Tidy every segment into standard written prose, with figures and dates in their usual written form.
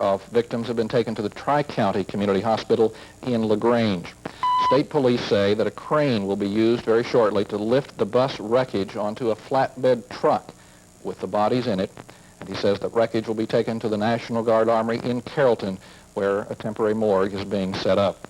of victims have been taken to the Tri-County Community Hospital in LaGrange. State police say that a crane will be used very shortly to lift the bus wreckage onto a flatbed truck with the bodies in it. And he says that wreckage will be taken to the National Guard Armory in Carrollton, where a temporary morgue is being set up.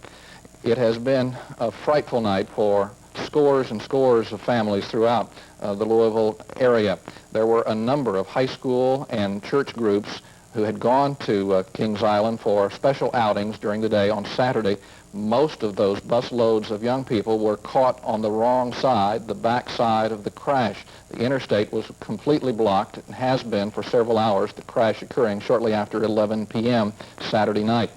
It has been a frightful night for scores and scores of families throughout the Louisville area. There were a number of high school and church groups who had gone to Kings Island for special outings during the day on Saturday. Most of those bus loads of young people were caught on the wrong side, the back side of the crash. The interstate was completely blocked and has been for several hours, the crash occurring shortly after 11 p.m. Saturday night.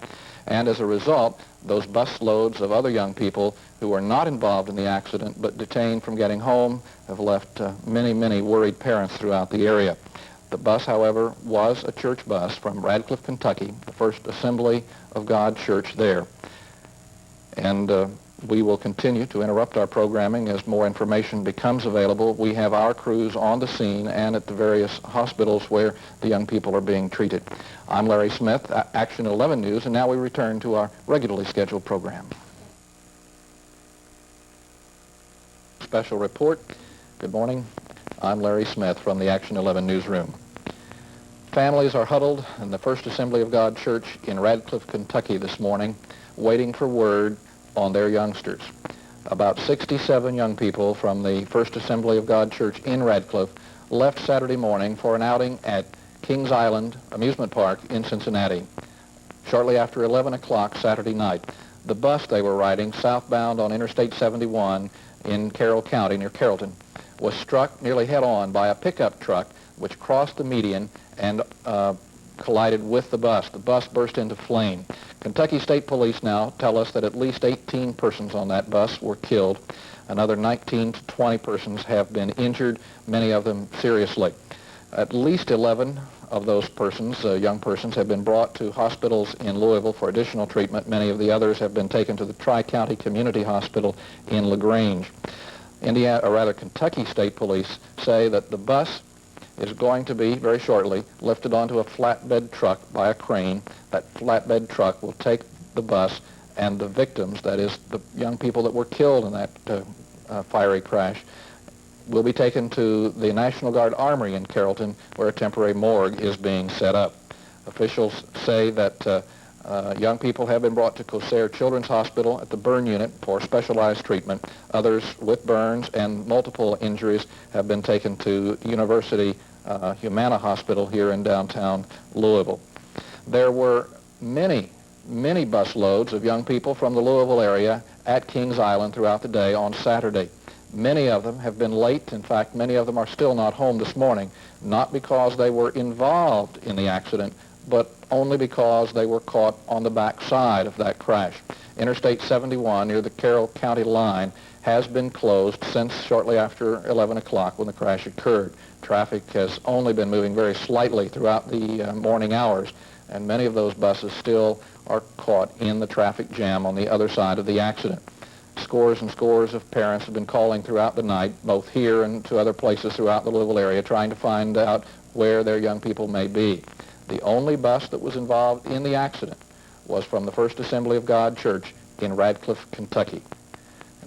And as a result, those bus loads of other young people who were not involved in the accident but detained from getting home have left many, many worried parents throughout the area. The bus, however, was a church bus from Radcliff, Kentucky, the First Assembly of God Church there. And we will continue to interrupt our programming as more information becomes available. We have our crews on the scene and at the various hospitals where the young people are being treated. I'm Larry Smith, Action 11 News, and now we return to our regularly scheduled program. Special report. Good morning. I'm Larry Smith from the Action 11 newsroom. Families are huddled in the First Assembly of God Church in Radcliff, Kentucky this morning, waiting for word on their youngsters. About 67 young people from the First Assembly of God Church in Radcliff left Saturday morning for an outing at Kings Island Amusement Park in Cincinnati. Shortly after 11 o'clock Saturday night, the bus they were riding southbound on Interstate 71 in Carroll County near Carrollton was struck nearly head-on by a pickup truck which crossed the median and collided with the bus. The bus burst into flame. Kentucky State Police now tell us that at least 18 persons on that bus were killed. Another 19 to 20 persons have been injured, many of them seriously. At least 11 of those persons, young persons, have been brought to hospitals in Louisville for additional treatment. Many of the others have been taken to the Tri-County Community Hospital in LaGrange. Kentucky State Police say that the bus is going to be, very shortly, lifted onto a flatbed truck by a crane. That flatbed truck will take the bus and the victims, that is, the young people that were killed in that fiery crash, will be taken to the National Guard Armory in Carrollton, where a temporary morgue is being set up. Officials say that young people have been brought to Corsair Children's Hospital at the burn unit for specialized treatment. Others with burns and multiple injuries have been taken to University Humana Hospital here in downtown Louisville. There were many bus loads of young people from the Louisville area at Kings Island throughout the day on Saturday. Many of them have been late. In fact, many of them are still not home this morning, not because they were involved in the accident, but only because they were caught on the back side of that crash. Interstate 71 near the Carroll County line has been closed since shortly after 11 o'clock when the crash occurred. Traffic has only been moving very slightly throughout the morning hours, and many of those buses still are caught in the traffic jam on the other side of the accident. Scores and scores of parents have been calling throughout the night, both here and to other places throughout the Louisville area, trying to find out where their young people may be. The only bus that was involved in the accident was from the First Assembly of God Church in Radcliff, Kentucky.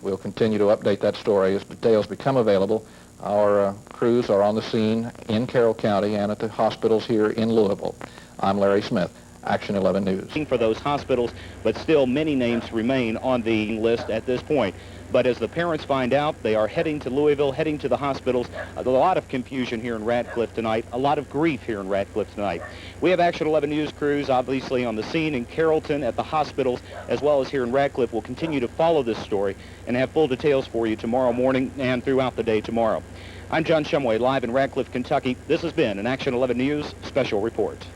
We'll continue to update that story as details become available. Our crews are on the scene in Carroll County and at the hospitals here in Louisville. I'm Larry Smith, Action 11 News. For those hospitals, but still many names remain on the list at this point. But as the parents find out, they are heading to Louisville, heading to the hospitals. A lot of confusion here in Radcliff tonight, a lot of grief here in Radcliff tonight. We have Action 11 News crews obviously on the scene in Carrollton at the hospitals, as well as here in Radcliff. We'll continue to follow this story and have full details for you tomorrow morning and throughout the day tomorrow. I'm John Shumway, live in Radcliff, Kentucky. This has been an Action 11 News special report.